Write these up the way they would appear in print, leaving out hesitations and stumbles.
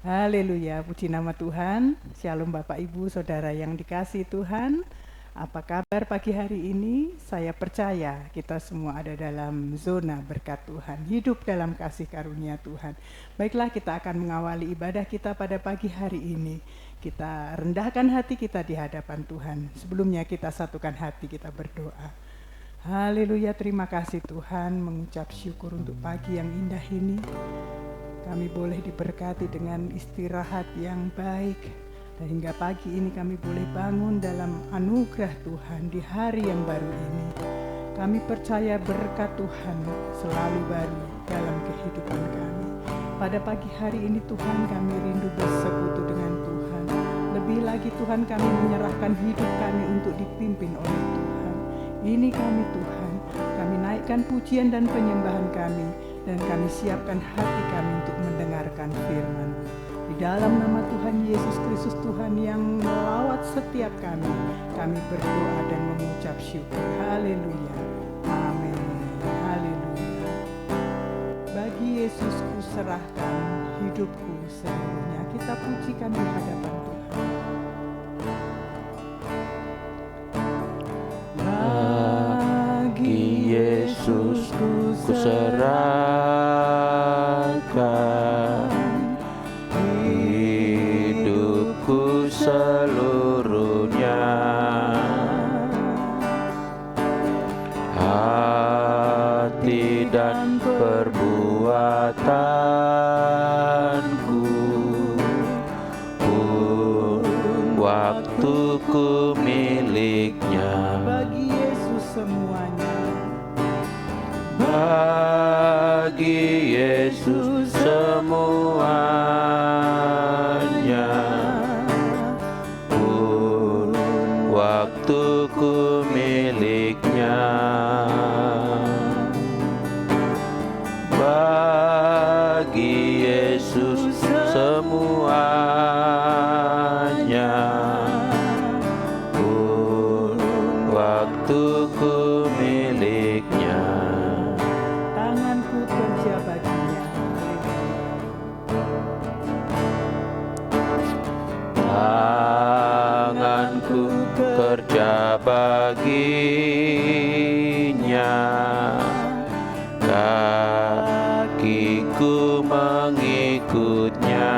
Haleluya, puji nama Tuhan. Shalom Bapak Ibu Saudara yang dikasihi Tuhan. Apa kabar pagi hari ini? Saya percaya kita semua ada dalam zona berkat Tuhan, hidup dalam kasih karunia Tuhan. Baiklah, kita akan mengawali ibadah kita pada pagi hari ini. Kita rendahkan hati kita di hadapan Tuhan. Sebelumnya kita satukan hati, kita berdoa. Haleluya, terima kasih Tuhan, mengucap syukur untuk pagi yang indah ini. Kami boleh diberkati dengan istirahat yang baik, dan hingga pagi ini kami boleh bangun dalam anugerah Tuhan di hari yang baru ini. Kami percaya berkat Tuhan selalu baru dalam kehidupan kami. Pada pagi hari ini Tuhan, kami rindu bersekutu dengan Tuhan. Lebih lagi Tuhan, kami menyerahkan hidup kami untuk dipimpin oleh Tuhan. Ini kami Tuhan, kami naikkan pujian dan penyembahan kami, dan kami siapkan hati kami untuk mendengarkan firman. Di dalam nama Tuhan Yesus Kristus, Tuhan yang melawat setiap kami berdoa dan mengucap syukur. Haleluya. Amin. Haleluya. Bagi Yesus ku serahkan hidupku seluruhnya. Kita pujikan di hadapan Tuhan. Bagi Yesus ku serahkan hidupku seluruhnya, hati dan perbuatanku pun waktuku miliknya. Bagi Yesus semuanya. Bagi Yesus semuanya, pun waktuku miliknya. Bagi Yesus semuanya, pun waktuku miliknya. Tanganku kerja baginya. Tanganku kerja baginya, kakiku mengikutnya,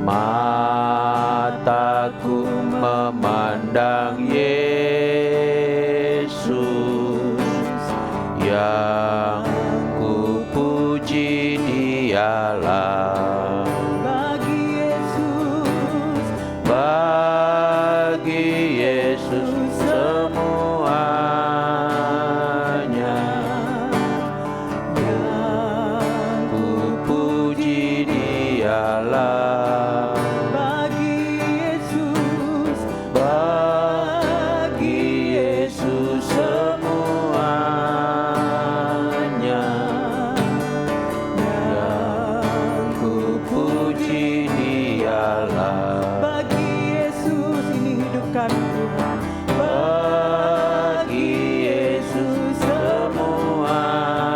mataku memandang Yesus, yang ku puji Dialah. Bagi Yesus semuanya, yang ku puji Dialah. Bagi Yesus semuanya, yang ku puji Dialah. Bagi Yesus ini hidupkan Tuhan. Bagi Yesus semuanya,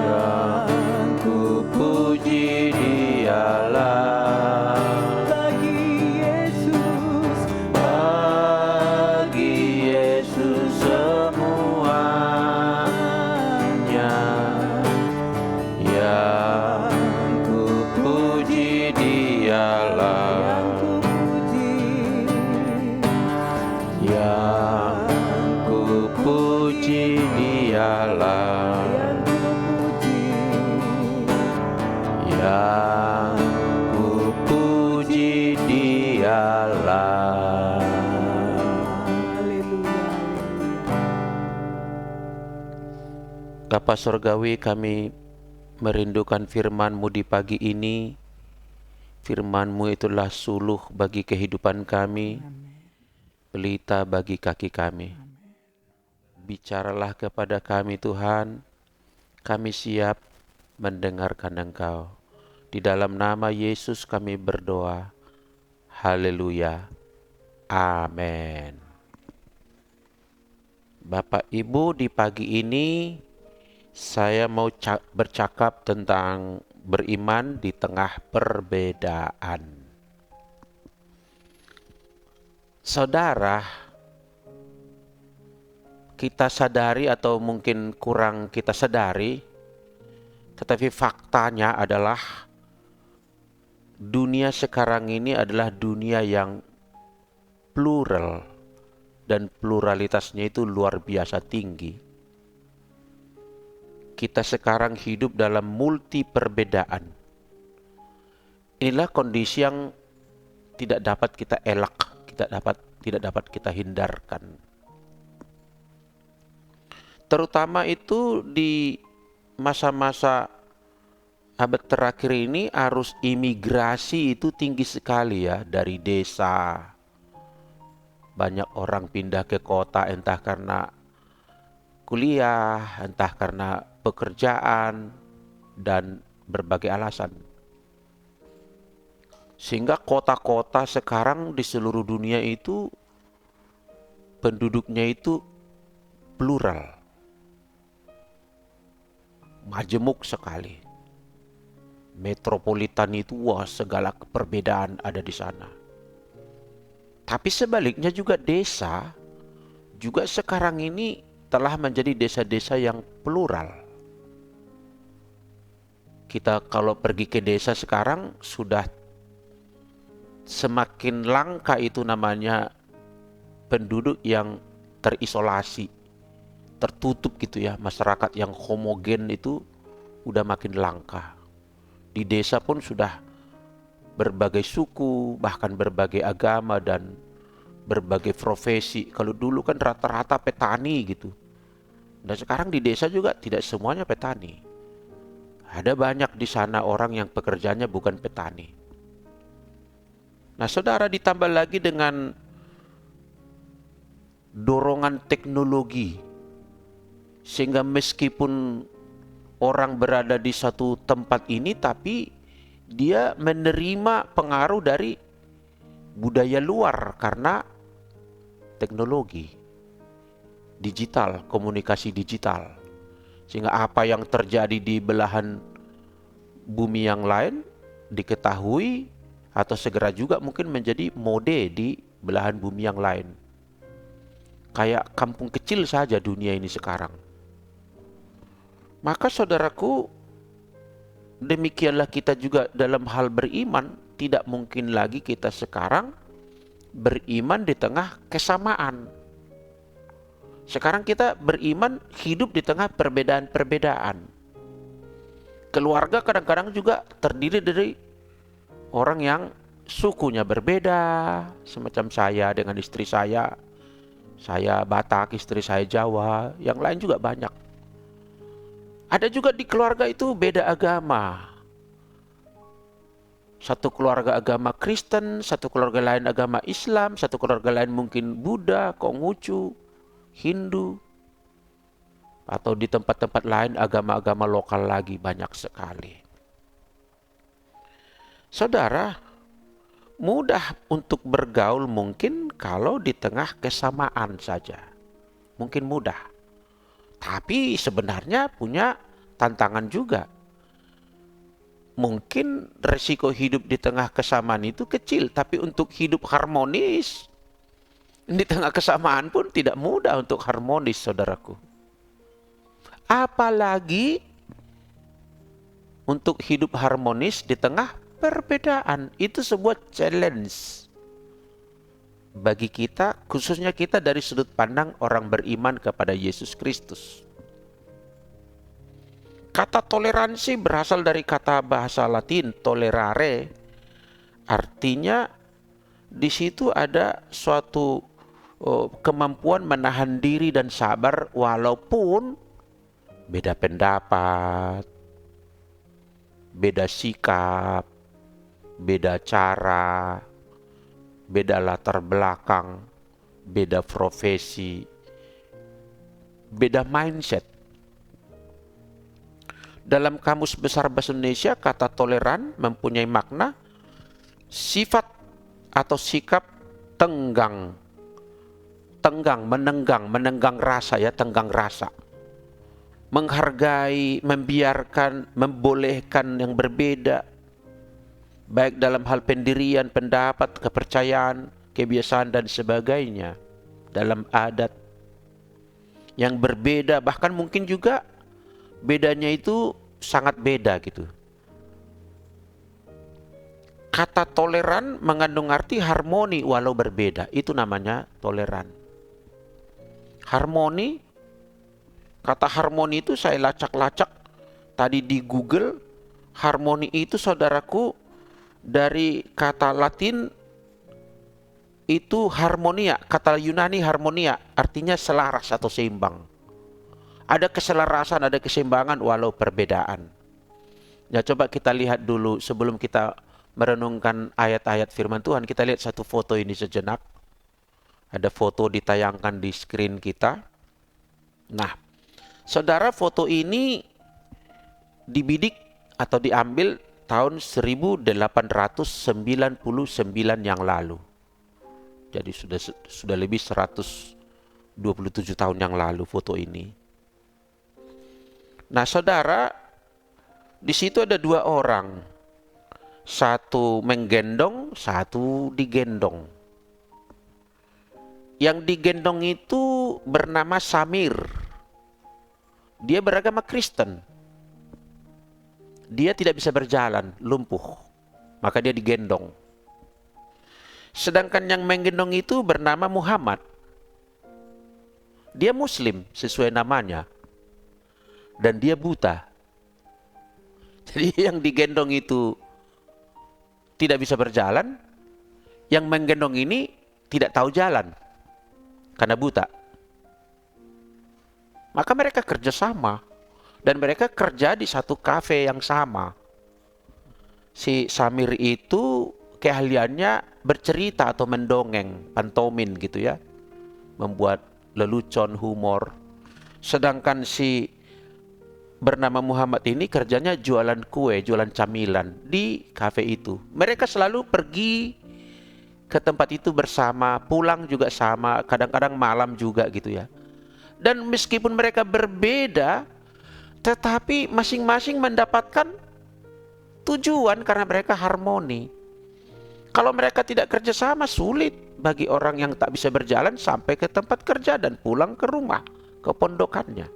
yang ku puji Dialah. Bagi Yesus. Bagi Yesus semuanya, yang ku puji Dialah. Yang ku puji Dialah. Yang ku puji Dialah. Haleluya. Bapa Surgawi, kami merindukan firman-Mu di pagi ini. Firman-Mu itulah suluh bagi kehidupan kami, pelita bagi kaki kami. Bicaralah kepada kami Tuhan, kami siap mendengarkan Engkau. Di dalam nama Yesus kami berdoa. Haleluya. Amin. Bapak Ibu, di pagi ini Saya mau bercakap tentang beriman di tengah perbedaan. Saudara, kita sadari atau mungkin kurang kita sadari, tetapi faktanya adalah dunia sekarang ini adalah dunia yang plural dan pluralitasnya itu luar biasa tinggi. Kita sekarang hidup dalam multi perbedaan. Inilah kondisi yang tidak dapat kita elak, tidak dapat kita hindarkan. Terutama itu di masa-masa abad terakhir ini arus imigrasi itu tinggi sekali ya, dari desa. Banyak orang pindah ke kota entah karena kuliah, entah karena pekerjaan, dan berbagai alasan. Sehingga kota-kota sekarang di seluruh dunia itu penduduknya itu plural. Majemuk sekali. Metropolitan itu wah segala perbedaan ada di sana. Tapi sebaliknya juga desa juga sekarang ini telah menjadi desa-desa yang plural. Kita kalau pergi ke desa sekarang sudah semakin langka itu namanya penduduk yang terisolasi, tertutup gitu ya. Masyarakat yang homogen itu udah makin langka. Di desa pun sudah berbagai suku, bahkan berbagai agama dan berbagai profesi. Kalau dulu kan rata-rata petani gitu. Dan sekarang di desa juga tidak semuanya petani. Ada banyak di sana orang yang pekerjaannya bukan petani. Nah, saudara, ditambah lagi dengan dorongan teknologi, sehingga meskipun orang berada di satu tempat ini, tapi dia menerima pengaruh dari budaya luar karena teknologi, digital, komunikasi digital. Sehingga apa yang terjadi di belahan bumi yang lain diketahui atau segera juga mungkin menjadi mode di belahan bumi yang lain. Kayak kampung kecil saja dunia ini sekarang. Maka saudaraku, demikianlah kita juga dalam hal beriman. Tidak mungkin lagi kita sekarang beriman di tengah kesamaan. Sekarang kita beriman hidup di tengah perbedaan-perbedaan. Keluarga kadang-kadang juga terdiri dari orang yang sukunya berbeda, semacam saya dengan istri saya Batak, istri saya Jawa, yang lain juga banyak. Ada juga di keluarga itu beda agama. Satu keluarga agama Kristen, satu keluarga lain agama Islam, satu keluarga lain mungkin Buddha, Konghucu, Hindu, atau di tempat-tempat lain agama-agama lokal lagi banyak sekali. Saudara, mudah untuk bergaul mungkin kalau di tengah kesamaan saja. Mungkin mudah. Tapi sebenarnya punya tantangan juga. Mungkin resiko hidup di tengah kesamaan itu kecil, tapi untuk hidup harmonis di tengah kesamaan pun tidak mudah untuk harmonis, saudaraku. Apalagi untuk hidup harmonis di tengah perbedaan. Itu sebuah challenge bagi kita, khususnya kita dari sudut pandang orang beriman kepada Yesus Kristus. Kata toleransi berasal dari kata bahasa Latin tolerare. Artinya di situ ada suatu kemampuan menahan diri dan sabar walaupun beda pendapat, beda sikap, beda cara, beda latar belakang, beda profesi, beda mindset. Dalam Kamus Besar Bahasa Indonesia, kata toleran mempunyai makna sifat atau sikap tenggang, menenggang rasa ya, tenggang rasa. menghargai, membiarkan, membolehkan yang berbeda, baik dalam hal pendirian, pendapat, kepercayaan, kebiasaan dan sebagainya, dalam adat yang berbeda, bahkan mungkin juga bedanya itu sangat beda gitu. Kata toleran mengandung arti harmoni walau berbeda, itu namanya toleran. Harmoni, kata harmoni itu saya lacak-lacak tadi di Google. Harmoni itu saudaraku dari kata Latin itu harmonia, kata Yunani harmonia, artinya selaras atau seimbang. Ada keselarasan, ada keseimbangan walau perbedaan. Ya, coba kita lihat dulu sebelum kita merenungkan ayat-ayat firman Tuhan, kita lihat satu foto ini sejenak. Ada foto ditayangkan di screen kita. Nah, saudara, foto ini dibidik atau diambil tahun 1899 yang lalu. Jadi sudah lebih 127 tahun yang lalu foto ini. Nah, saudara, di situ ada dua orang. Satu menggendong, satu digendong. Yang digendong itu bernama Samir. Dia beragama Kristen. Dia tidak bisa berjalan, lumpuh. Maka dia digendong. Sedangkan yang menggendong itu bernama Muhammad. Dia Muslim sesuai namanya. Dan dia buta. Jadi yang digendong itu tidak bisa berjalan. Yang menggendong ini tidak tahu jalan. Karena buta. Maka mereka kerjasama. Dan mereka kerja di satu kafe yang sama. Si Samir itu keahliannya bercerita atau mendongeng, pantomin gitu ya. Membuat lelucon, humor. Sedangkan si bernama Muhammad ini kerjanya jualan kue, jualan camilan di kafe itu. Mereka selalu pergi ke tempat itu bersama, pulang juga sama, kadang-kadang malam juga gitu ya. Dan meskipun mereka berbeda, tetapi masing-masing mendapatkan tujuan karena mereka harmoni. Kalau mereka tidak kerjasama, sulit bagi orang yang tak bisa berjalan sampai ke tempat kerja dan pulang ke rumah, ke pondokannya.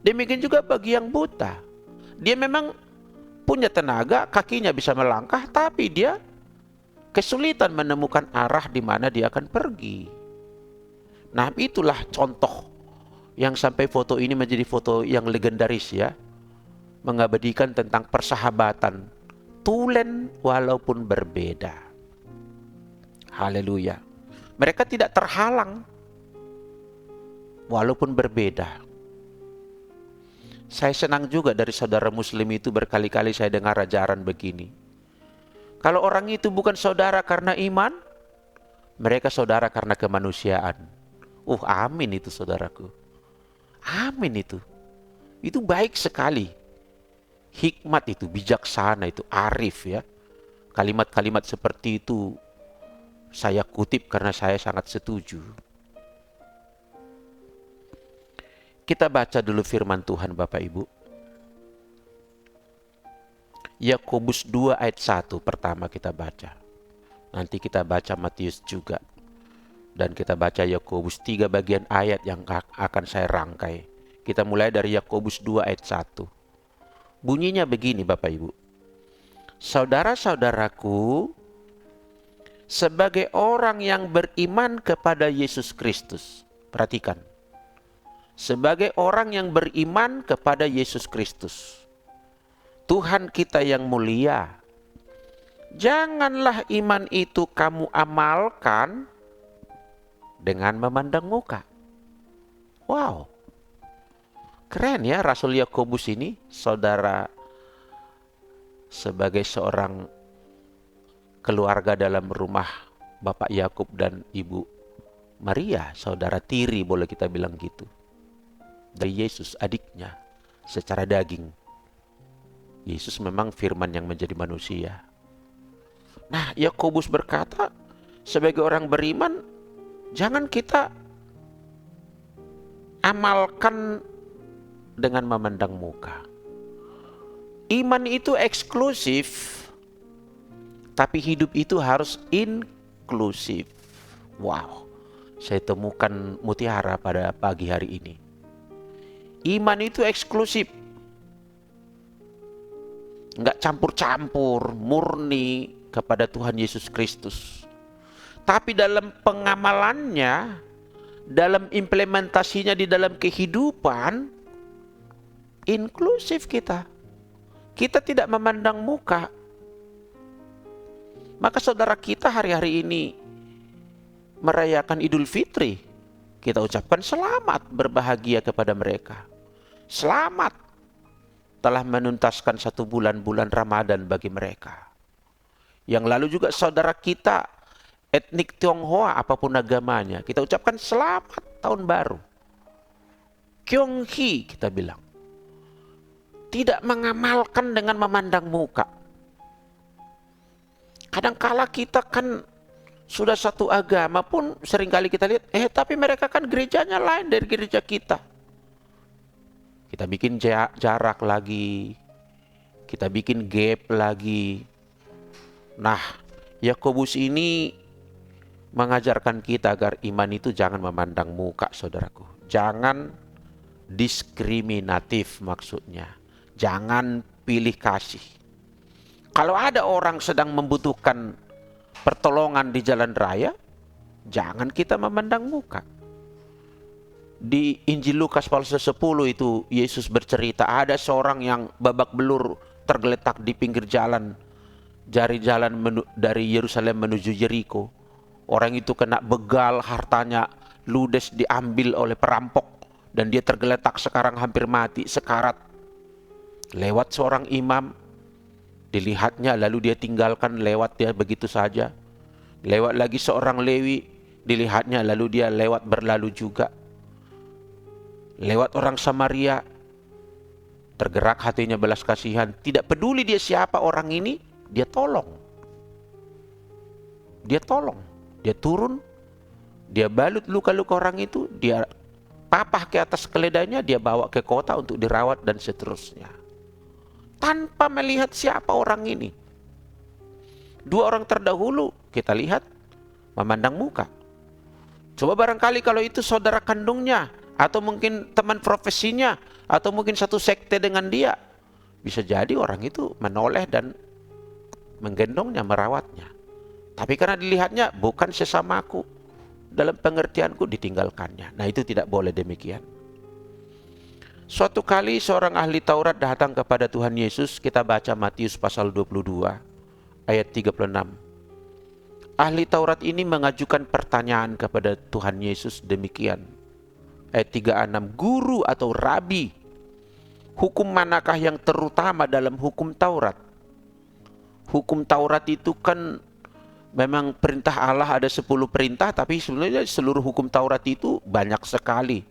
Demikian juga bagi yang buta. Dia memang punya tenaga, kakinya bisa melangkah, tapi dia kesulitan menemukan arah di mana dia akan pergi. Nah, itulah contoh yang sampai foto ini menjadi foto yang legendaris ya. Mengabadikan tentang persahabatan. Tulen walaupun berbeda. Haleluya. Mereka tidak terhalang walaupun berbeda. Saya senang juga dari saudara muslim itu, berkali-kali saya dengar ajaran begini. Kalau orang itu bukan saudara karena iman, mereka saudara karena kemanusiaan. Amin itu saudaraku. Amin itu. Itu baik sekali. Hikmat itu, bijaksana itu, arif ya. Kalimat-kalimat seperti itu saya kutip karena saya sangat setuju. Kita baca dulu firman Tuhan Bapak Ibu. Yakobus 2 ayat 1 pertama kita baca. Nanti kita baca Matius juga. Dan kita baca Yakobus 3 bagian ayat yang akan saya rangkai. Kita mulai dari Yakobus 2 ayat 1. Bunyinya begini Bapak Ibu. Saudara-saudaraku, sebagai orang yang beriman kepada Yesus Kristus. Perhatikan. Sebagai orang yang beriman kepada Yesus Kristus. Tuhan kita yang mulia. Janganlah iman itu kamu amalkan dengan memandang muka. Wow. Keren ya Rasul Yakobus ini, saudara, sebagai seorang keluarga dalam rumah Bapak Yakub dan Ibu Maria, saudara tiri boleh kita bilang gitu. Dari Yesus adiknya secara daging. Yesus memang firman yang menjadi manusia. Nah, Yakobus berkata, sebagai orang beriman, jangan kita amalkan dengan memandang muka. Iman itu eksklusif, tapi hidup itu harus inklusif. Wow, saya temukan mutiara pada pagi hari ini. Iman itu eksklusif, nggak campur-campur, murni kepada Tuhan Yesus Kristus. Tapi dalam pengamalannya, dalam implementasinya di dalam kehidupan, inklusif kita. Kita tidak memandang muka. Maka saudara kita hari-hari ini merayakan Idul Fitri, kita ucapkan selamat berbahagia kepada mereka. Selamat telah menuntaskan 1 bulan Ramadan bagi mereka. Yang lalu juga saudara kita etnik Tionghoa apapun agamanya, kita ucapkan selamat tahun baru. Kyonghi kita bilang. Tidak mengamalkan dengan memandang muka. Kadangkala kita kan sudah satu agama pun seringkali kita lihat, tapi mereka kan gerejanya lain dari gereja kita. Kita bikin jarak lagi, kita bikin gap lagi. Nah, Yakobus ini mengajarkan kita agar iman itu jangan memandang muka, saudaraku. Jangan diskriminatif maksudnya. Jangan pilih kasih. Kalau ada orang sedang membutuhkan pertolongan di jalan raya, jangan kita memandang muka. Di Injil Lukas pasal 10 itu Yesus bercerita ada seorang yang babak belur tergeletak di pinggir jalan, dari jalan dari Yerusalem menuju Yeriko. Orang itu kena begal, hartanya ludes diambil oleh perampok dan dia tergeletak sekarang hampir mati, sekarat. Lewat seorang imam, dilihatnya lalu dia tinggalkan, lewat dia begitu saja. Lewat lagi seorang Lewi, dilihatnya lalu dia lewat berlalu juga. Lewat orang Samaria, tergerak hatinya belas kasihan, tidak peduli dia siapa orang ini, dia tolong. Dia tolong. Dia turun, dia balut luka-luka orang itu, dia papah ke atas keledainya, dia bawa ke kota untuk dirawat dan seterusnya. Tanpa melihat siapa orang ini. 2 orang terdahulu kita lihat memandang muka. Coba barangkali kalau itu saudara kandungnya, atau mungkin teman profesinya, atau mungkin satu sekte dengan dia, bisa jadi orang itu menoleh dan menggendongnya, merawatnya. Tapi karena dilihatnya bukan sesamaku, dalam pengertianku, ditinggalkannya. Nah, itu tidak boleh demikian. Suatu kali seorang ahli Taurat datang kepada Tuhan Yesus. Kita baca Matius pasal 22 ayat 36. Ahli Taurat ini mengajukan pertanyaan kepada Tuhan Yesus demikian. Ayat 36, Guru atau Rabi, hukum manakah yang terutama dalam hukum Taurat? Hukum Taurat itu kan memang perintah Allah ada 10 perintah, tapi sebenarnya seluruh hukum Taurat itu banyak sekali.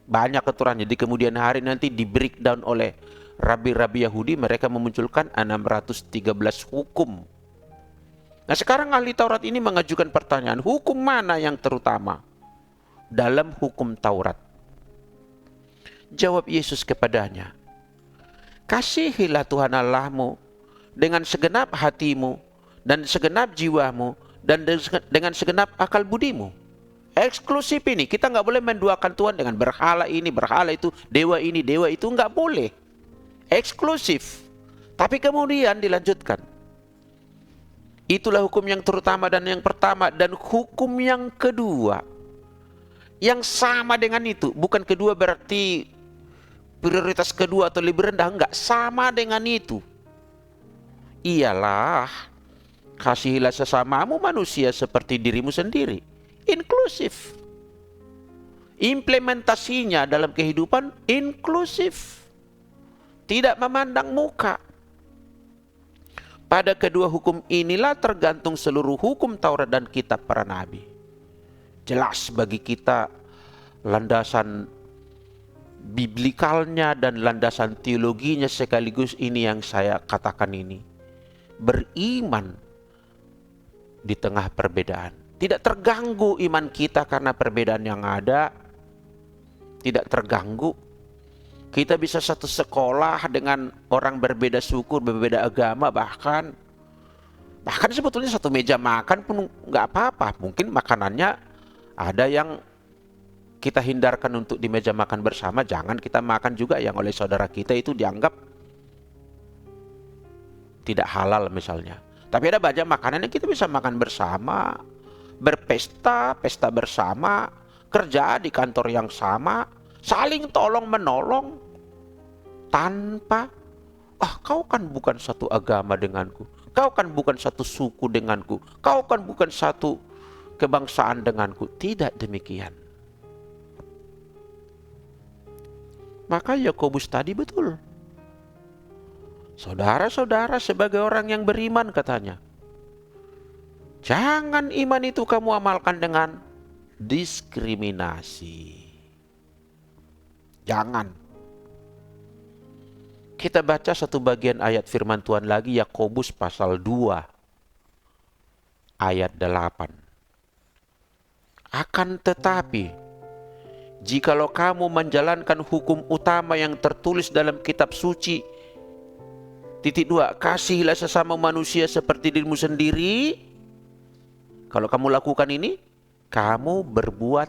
Banyak aturannya. Di kemudian hari nanti di breakdown oleh rabi-rabi Yahudi, mereka memunculkan 613 hukum. Nah, sekarang ahli Taurat ini mengajukan pertanyaan, hukum mana yang terutama dalam hukum Taurat? Jawab Yesus kepadanya, kasihilah Tuhan Allahmu dengan segenap hatimu, dan segenap jiwamu, dan dengan segenap akal budimu. Eksklusif ini, kita nggak boleh menduakan Tuhan dengan berhala ini, berhala itu, dewa ini, dewa itu, nggak boleh. Eksklusif. Tapi kemudian dilanjutkan. Itulah hukum yang terutama dan yang pertama, dan hukum yang kedua, yang sama dengan itu. Bukan kedua berarti prioritas kedua atau lebih rendah, enggak, sama dengan itu. Ialah, kasihilah sesamamu manusia seperti dirimu sendiri. Inklusif. Implementasinya dalam kehidupan inklusif. Tidak memandang muka. Pada kedua hukum inilah tergantung seluruh hukum Taurat dan kitab para nabi. Jelas bagi kita landasan biblikalnya dan landasan teologinya sekaligus ini yang saya katakan ini. Beriman di tengah perbedaan. Tidak terganggu iman kita karena perbedaan yang ada. Tidak terganggu. Kita bisa satu sekolah dengan orang berbeda suku, berbeda agama, bahkan sebetulnya satu meja makan pun nggak apa-apa. Mungkin makanannya ada yang kita hindarkan untuk di meja makan bersama, jangan kita makan juga yang oleh saudara kita itu dianggap tidak halal misalnya. Tapi ada banyak makanan yang kita bisa makan bersama, berpesta, pesta bersama, kerja di kantor yang sama, saling tolong menolong tanpa, kau kan bukan satu agama denganku, kau kan bukan satu suku denganku, kau kan bukan satu kebangsaan denganku. Tidak demikian. Maka Yakobus tadi betul. Saudara-saudara, sebagai orang yang beriman katanya, jangan iman itu kamu amalkan dengan diskriminasi. Jangan. Kita baca satu bagian ayat firman Tuhan lagi, Yakobus pasal 2 ayat 8. Akan tetapi jikalau kamu menjalankan hukum utama yang tertulis dalam kitab suci, 2, kasihilah sesama manusia seperti dirimu sendiri. Kalau kamu lakukan ini, kamu berbuat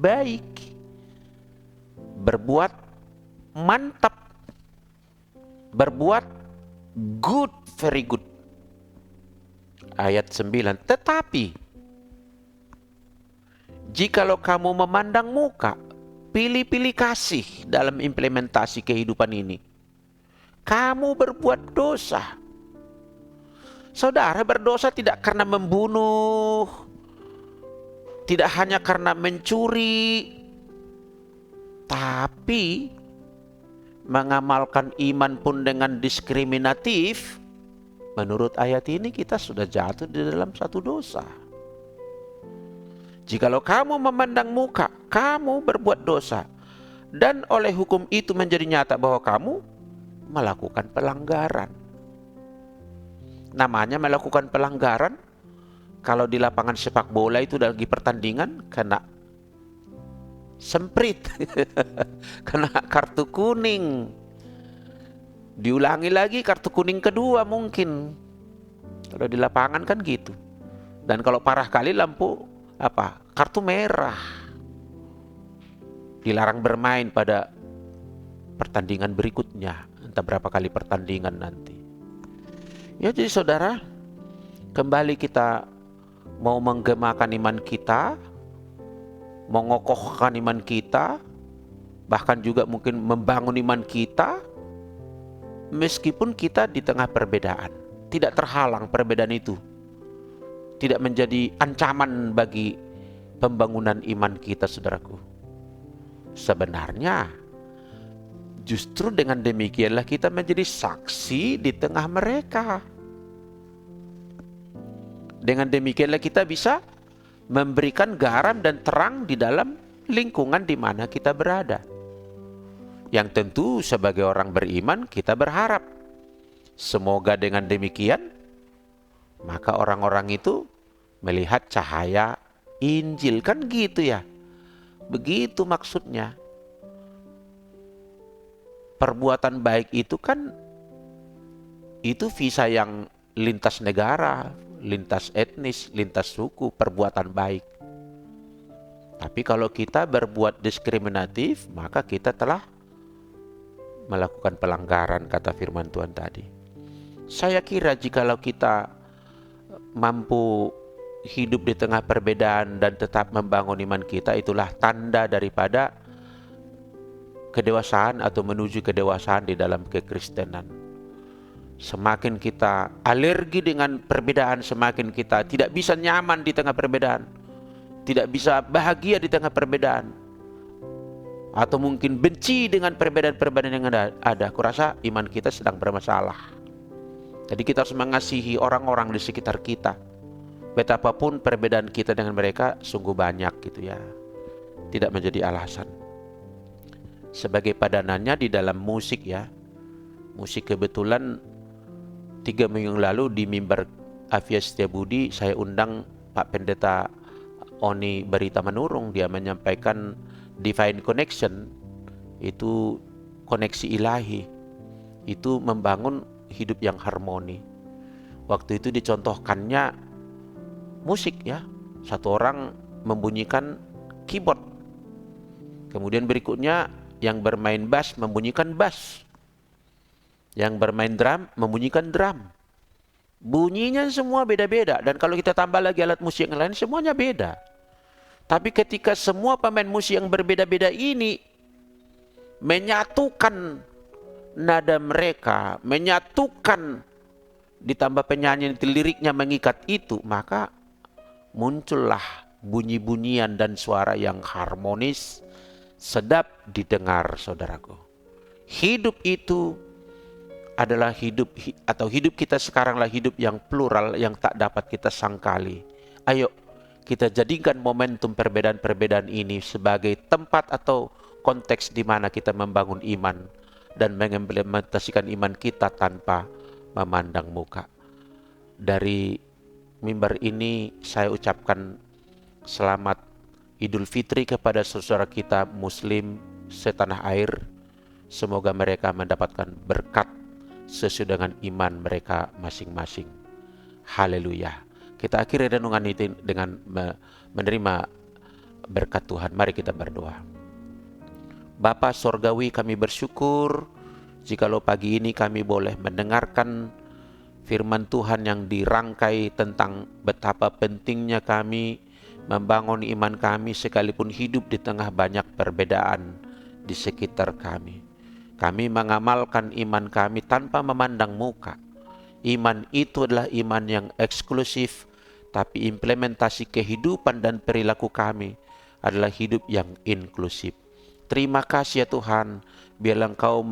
baik, berbuat mantap, berbuat good, very good. Ayat 9, tetapi jikalau kamu memandang muka, pilih-pilih kasih dalam implementasi kehidupan ini, kamu berbuat dosa. Saudara berdosa tidak karena membunuh, tidak hanya karena mencuri, tapi mengamalkan iman pun dengan diskriminatif. Menurut ayat ini kita sudah jatuh di dalam satu dosa. Jikalau kamu memandang muka, kamu berbuat dosa. Dan oleh hukum itu menjadi nyata bahwa kamu melakukan pelanggaran. Namanya melakukan pelanggaran, kalau di lapangan sepak bola itu lagi pertandingan, kena semprit, kena kartu kuning. Diulangi lagi kartu kuning kedua mungkin. Kalau di lapangan kan gitu. Dan kalau parah kali lampu kartu merah, dilarang bermain pada pertandingan berikutnya, entah berapa kali pertandingan nanti. Ya, jadi saudara, kembali kita mau menggemakan iman kita, mengokohkan iman kita, bahkan juga mungkin membangun iman kita, meskipun kita di tengah perbedaan. Tidak terhalang perbedaan itu, tidak menjadi ancaman bagi pembangunan iman kita, saudaraku. Sebenarnya justru dengan demikianlah kita menjadi saksi di tengah mereka. Dengan demikianlah kita bisa memberikan garam dan terang di dalam lingkungan di mana kita berada. Yang tentu sebagai orang beriman kita berharap semoga dengan demikian maka orang-orang itu melihat cahaya Injil, kan gitu ya. Begitu maksudnya. Perbuatan baik itu kan itu visa yang lintas negara, lintas etnis, lintas suku, perbuatan baik. Tapi kalau kita berbuat diskriminatif, maka kita telah melakukan pelanggaran, kata firman Tuhan tadi. Saya kira jikalau kita mampu hidup di tengah perbedaan dan tetap membangun iman kita, itulah tanda daripada kedewasaan atau menuju kedewasaan di dalam kekristenan. Semakin kita alergi dengan perbedaan, semakin kita tidak bisa nyaman di tengah perbedaan, tidak bisa bahagia di tengah perbedaan, atau mungkin benci dengan perbedaan-perbedaan yang ada. Aku rasa iman kita sedang bermasalah. Jadi kita harus mengasihi orang-orang di sekitar kita. Betapapun perbedaan kita dengan mereka sungguh banyak gitu ya. Tidak menjadi alasan. Sebagai padanannya di dalam musik ya. Musik kebetulan 3 minggu yang lalu di mimbar Avia Setiabudi saya undang Pak Pendeta Oni Berita Manurung. Dia menyampaikan Divine Connection. Itu koneksi ilahi. Itu membangun hidup yang harmoni. Waktu itu dicontohkannya musik ya. Satu orang membunyikan keyboard. Kemudian berikutnya yang bermain bass membunyikan bass. Yang bermain drum membunyikan drum. Bunyinya semua beda-beda. Dan kalau kita tambah lagi alat musik yang lain, semuanya beda. Tapi ketika semua pemain musik yang berbeda-beda ini menyatukan nada mereka, menyatukan, ditambah penyanyi liriknya mengikat itu, maka muncullah bunyi-bunyian dan suara yang harmonis, sedap didengar, saudaraku. Hidup itu adalah hidup kita sekaranglah hidup yang plural, yang tak dapat kita sangkali. Ayo kita jadikan momentum perbedaan-perbedaan ini sebagai tempat atau konteks di mana kita membangun iman dan mengimplementasikan iman kita tanpa memandang muka. Dari mimbar ini saya ucapkan selamat Idul Fitri kepada saudara kita Muslim setanah air. Semoga mereka mendapatkan berkat sesuai dengan iman mereka masing-masing. Haleluya. Kita akhiri renungan itu dengan menerima berkat Tuhan. Mari kita berdoa. Bapa Sorgawi, kami bersyukur jikalau pagi ini kami boleh mendengarkan firman Tuhan yang dirangkai tentang betapa pentingnya kami membangun iman kami sekalipun hidup di tengah banyak perbedaan di sekitar kami. Kami mengamalkan iman kami tanpa memandang muka. Iman itu adalah iman yang eksklusif, tapi implementasi kehidupan dan perilaku kami adalah hidup yang inklusif. Terima kasih ya Tuhan, biarlah Engkau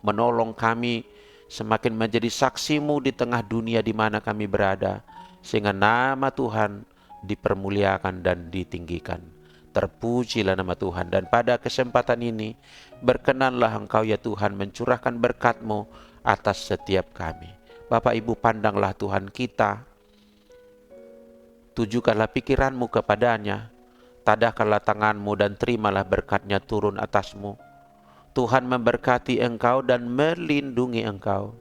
menolong kami semakin menjadi saksi-Mu di tengah dunia di mana kami berada, sehingga nama Tuhan dipermuliakan dan ditinggikan. Terpujilah nama Tuhan. Dan pada kesempatan ini, berkenanlah Engkau ya Tuhan mencurahkan berkat-Mu atas setiap kami. Bapak Ibu, pandanglah Tuhan kita, tujukanlah pikiran-Mu kepadanya, tadahkanlah tangan-Mu dan terimalah berkat-Nya turun atas-Mu. Tuhan memberkati engkau dan melindungi engkau.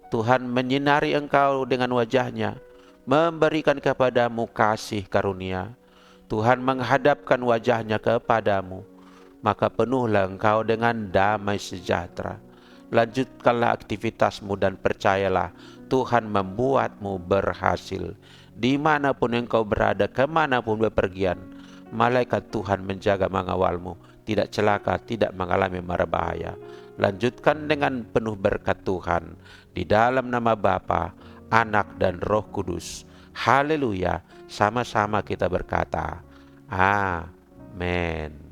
Tuhan menyinari engkau dengan wajah-Nya, memberikan kepadamu kasih karunia. Tuhan menghadapkan wajah-Nya kepadamu, maka penuhlah engkau dengan damai sejahtera. Lanjutkanlah aktivitasmu dan percayalah Tuhan membuatmu berhasil. Dimanapun engkau berada, kemanapun bepergian, malaikat Tuhan menjaga mengawalmu, tidak celaka, tidak mengalami mara bahaya. Lanjutkan dengan penuh berkat Tuhan, di dalam nama Bapa, Anak dan Roh Kudus. Haleluya. Sama-sama kita berkata, Amin.